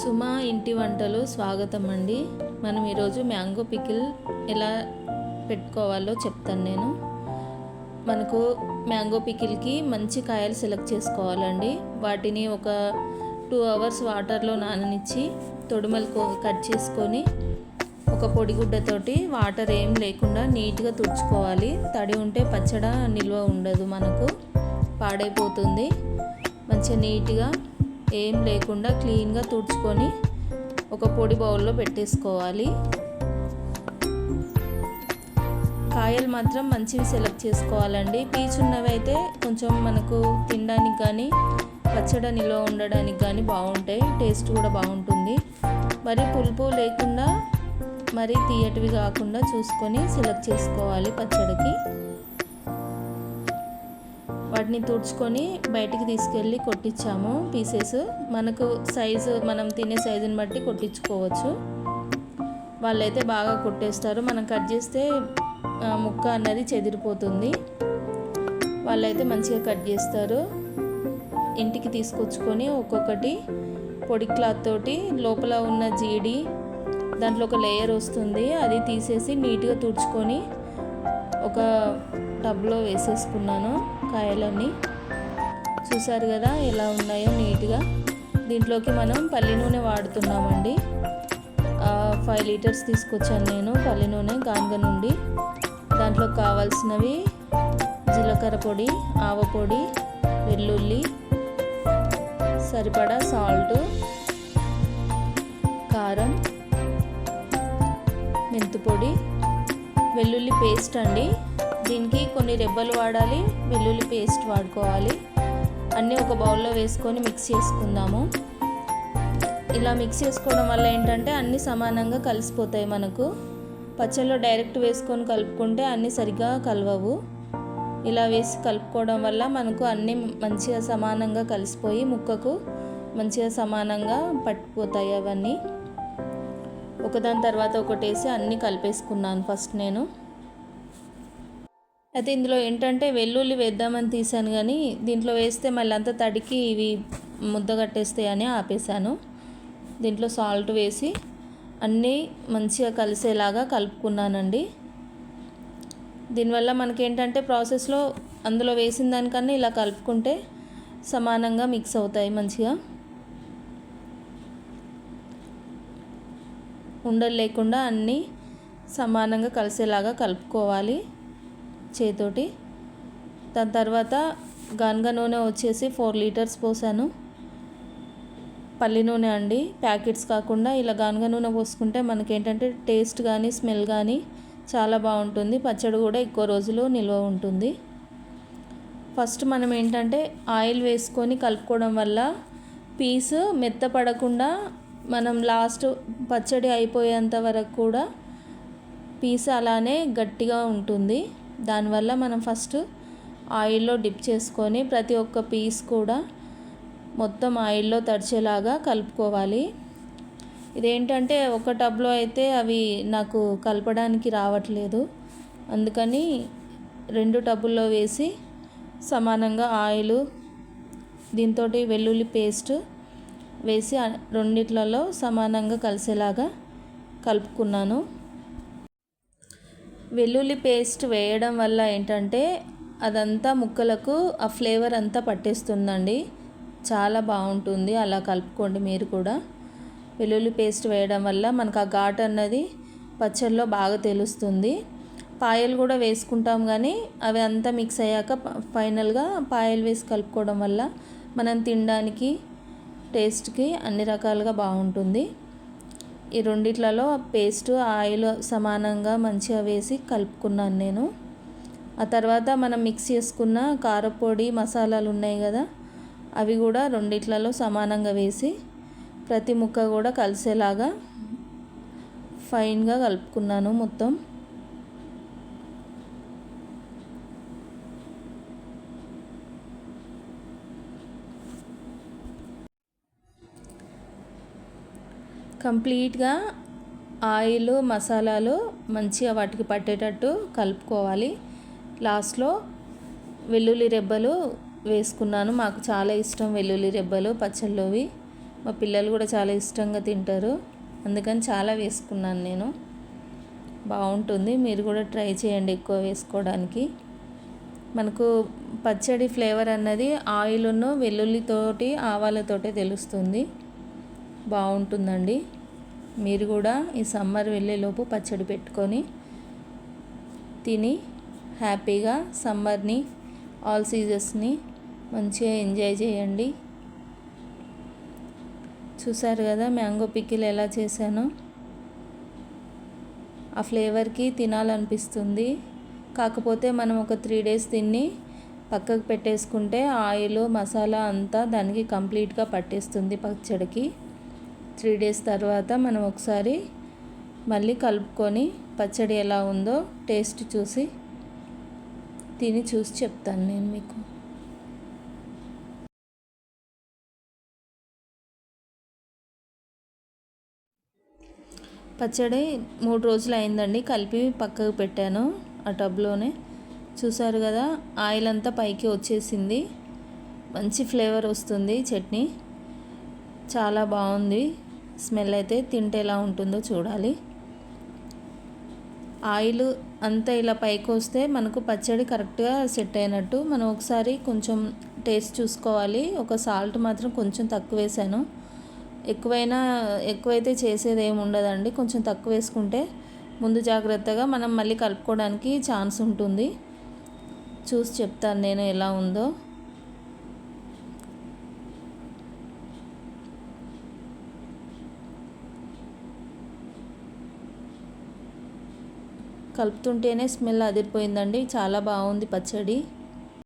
సుమా ఇంటి వంటలు స్వాగతం అండి. మనం ఈరోజు మ్యాంగో పికిల్ ఎలా పెట్టుకోవాలో చెప్తాను నేను. మనకు మ్యాంగో పికిల్కి మంచి కాయలు సెలెక్ట్ చేసుకోవాలండి. వాటిని ఒక 2 hours వాటర్లో నాననిచ్చి తొడిమలు కట్ చేసుకొని ఒక పొడిగుడ్డతోటి వాటర్ ఏం లేకుండా నీట్గా తుడుచుకోవాలి. తడి ఉంటే పచ్చడి నిల్వ ఉండదు, మనకు పాడైపోతుంది. మంచిగా నీట్గా ఏం లేకుండా క్లీన్గా తుడుచుకొని ఒక పొడి బౌల్లో పెట్టేసుకోవాలి. కాయలు మాత్రం మంచివి సెలెక్ట్ చేసుకోవాలండి. పీచున్నవి అయితే కొంచెం మనకు తినడానికి కానీ పచ్చడి నిల్వ ఉండడానికి కానీ బాగుంటాయి, టేస్ట్ కూడా బాగుంటుంది. మరి పులుపు లేకుండా మరి తీయటివి కాకుండా చూసుకొని సెలెక్ట్ చేసుకోవాలి పచ్చడికి. వాటిని తుడుచుకొని బయటికి తీసుకెళ్ళి కొట్టించాము పీసెస్. మనకు సైజు మనం తినే సైజుని బట్టి కొట్టించుకోవచ్చు. వాళ్ళైతే బాగా కొట్టేస్తారు, మనం కట్ చేస్తే ముక్క అన్నది చెదిరిపోతుంది. వాళ్ళైతే మంచిగా కట్ చేస్తారు. ఇంటికి తీసుకొచ్చుకొని ఒక్కొక్కటి పొడి క్లాత్ తోటి లోపల ఉన్న జీడి దాంట్లో ఒక లేయర్ వస్తుంది, అది తీసేసి నీట్గా తుడుచుకొని ఒక టబ్లో వేసేసుకున్నాను. కాయలన్నీ చూసారు కదా ఎలా ఉన్నాయో నీట్గా. దీంట్లోకి మనం పల్లి నూనె వాడుతున్నామండి. 5 liters తీసుకొచ్చాను నేను పల్లి నూనె గానుగ నుండి. దాంట్లో కావాల్సినవి జీలకర్ర పొడి, ఆవ పొడి, వెల్లుల్లి, సరిపడా సాల్ట్, కారం, మెంతు పొడి, వెల్లుల్లి పేస్ట్ అండి. దీనికి కొన్ని రెబ్బలు వాడాలి, వెల్లుల్లి పేస్ట్ వాడుకోవాలి. అన్నీ ఒక బౌల్లో వేసుకొని మిక్స్ చేసుకుందాము. ఇలా మిక్స్ చేసుకోవడం వల్ల ఏంటంటే అన్నీ సమానంగా కలిసిపోతాయి. మనకు పచ్చళ్ళలో డైరెక్ట్ వేసుకొని కలుపుకుంటే అన్నీ సరిగ్గా కలవవు. ఇలా వేసి కలుపుకోవడం వల్ల మనకు అన్నీ మంచిగా సమానంగా కలిసిపోయి ముక్కకు మంచిగా సమానంగా పట్టిపోతాయి. అవన్నీ ఒకదాని తర్వాత ఒకటి వేసి అన్నీ కలిపేసుకున్నాను ఫస్ట్ నేను. అయితే ఇందులో ఏంటంటే వెల్లుల్లి వేద్దామని తీసాను, కానీ దీంట్లో వేస్తే మళ్ళీ అంతా తడికి ఇవి ముద్ద కట్టేస్తాయని ఆపేసాను. దీంట్లో సాల్ట్ వేసి అన్నీ మంచిగా కలిసేలాగా కలుపుకున్నానండి. దీనివల్ల మనకేంటంటే ప్రాసెస్లో అందులో వేసిన దానికన్నా ఇలా కలుపుకుంటే సమానంగా మిక్స్ అవుతాయి మంచిగా. ఉండలు లేకుండా అన్నీ సమానంగా కలిసేలాగా కలుపుకోవాలి చేతోటి. దాని తర్వాత గానుగ నూనె వచ్చేసి 4 liters పోసాను. పల్లి నూనె అండి, ప్యాకెట్స్ కాకుండా ఇలా గానుగ నూనె పోసుకుంటే మనకేంటంటే టేస్ట్ కానీ స్మెల్ కానీ చాలా బాగుంటుంది. పచ్చడి కూడా ఎక్కువ రోజులు నిల్వ ఉంటుంది. ఫస్ట్ మనం ఏంటంటే ఆయిల్ వేసుకొని కలుపుకోవడం వల్ల పీసు మెత్తపడకుండా మనం లాస్ట్ పచ్చడి అయిపోయేంత వరకు కూడా పీసు అలానే గట్టిగా ఉంటుంది. దానివల్ల మనం ఫస్ట్ ఆయిల్లో డిప్ చేసుకొని ప్రతి ఒక్క పీస్ కూడా మొత్తం ఆయిల్లో తడిచేలాగా కలుపుకోవాలి. ఇదేంటంటే ఒక టబ్లో అయితే అవి నాకు కలపడానికి రావట్లేదు, అందుకని 2 టబ్బుల్లో వేసి సమానంగా ఆయిల్ దీంతో వెల్లుల్లి పేస్ట్ వేసి రెండిట్లలో సమానంగా కలిసేలాగా కలుపుకున్నాను. వెల్లుల్లి పేస్ట్ వేయడం వల్ల ఏంటంటే అదంతా ముక్కలకు ఆ ఫ్లేవర్ అంతా పట్టేస్తుందండి, చాలా బాగుంటుంది. అలా కలుపుకోండి మీరు కూడా. వెల్లుల్లి పేస్ట్ వేయడం వల్ల మనకు ఆ ఘాటు అన్నది పచ్చళ్ళలో బాగా తెలుస్తుంది. పాయలు కూడా వేసుకుంటాం, కానీ అవి అంతా మిక్స్ అయ్యాక ఫైనల్గా పాయలు వేసి కలుపుకోవడం వల్ల మనం తినడానికి టేస్ట్కి అన్ని రకాలుగా బాగుంటుంది. ఈ రెండిట్లలో పేస్ట్ ఆయిల్ సమానంగా మంచిగా వేసి కలుపుకున్నాను నేను. ఆ తర్వాత మనం మిక్స్ చేసుకున్న కారపొడి మసాలాలు ఉన్నాయి కదా, అవి కూడా రెండిట్లలో సమానంగా వేసి ప్రతి ముక్క కూడా కలిసేలాగా ఫైన్గా కలుపుకున్నాను మొత్తం. కంప్లీట్గా ఆయిల్ మసాలాలు మంచిగా వాటికి పట్టేటట్టు కలుపుకోవాలి. లాస్ట్లో వెల్లుల్లి రెబ్బలు వేసుకున్నాను, మాకు చాలా ఇష్టం వెల్లుల్లి రెబ్బలు పచ్చళ్ళలోవి. మా పిల్లలు కూడా చాలా ఇష్టంగా తింటారు, అందుకని చాలా వేసుకున్నాను నేను. బాగుంటుంది, మీరు కూడా ట్రై చేయండి ఎక్కువ వేసుకోవడానికి. మనకు పచ్చడి ఫ్లేవర్ అన్నది ఆయిల్ను వెల్లుల్లితోటి ఆవాలతోటే తెలుస్తుంది. బాగుంటుందండి. మీరు కూడా ఈ సమ్మర్ వెళ్ళేలోపు పచ్చడి పెట్టుకొని తిని హ్యాపీగా సమ్మర్ని, ఆల్ సీజన్స్ని మంచిగా ఎంజాయ్ చేయండి. చూసారు కదా మ్యాంగో పికిల్ ఎలా చేశానో. ఆ ఫ్లేవర్కి తినాలనిపిస్తుంది. కాకపోతే మనం ఒక 3 days తిని పక్కకు పెట్టేసుకుంటే ఆయిల్ మసాలా అంతా దానికి కంప్లీట్గా పట్టేస్తుంది పచ్చడికి. 3 days తర్వాత మనం ఒకసారి మళ్ళీ కలుపుకొని పచ్చడి ఎలా ఉందో టేస్ట్ చూసి తిని చూసి చెప్తాను నేను మీకు. పచ్చడి 3 రోజులు అయిందండి, కలిపి పక్కకు పెట్టాను ఆ టబ్లోనే. చూసారు కదా ఆయిల్ అంతా పైకి వచ్చేసింది. మంచి ఫ్లేవర్ వస్తుంది చట్నీ, చాలా బాగుంది. స్మెల్ అయితే తింటే ఎలా ఉంటుందో చూడాలి. ఆయిల్ అంతా ఇలా పైకి వస్తే మనకు పచ్చడి కరెక్ట్గా సెట్ అయినట్టు. మనం ఒకసారి కొంచెం టేస్ట్ చూసుకోవాలి. ఒక సాల్ట్ మాత్రం కొంచెం తక్కువ వేసాను. ఎక్కువైతే చేసేది ఏమి ఉండదండి, కొంచెం తక్కువ వేసుకుంటే ముందు జాగ్రత్తగా మనం మళ్ళీ కలుపుకోవడానికి ఛాన్స్ ఉంటుంది. చూసి చెప్తాను నేను ఎలా ఉందో. కలుపుతుంటేనే స్మెల్ అదిరిపోయిందండి, చాలా బాగుంది పచ్చడి.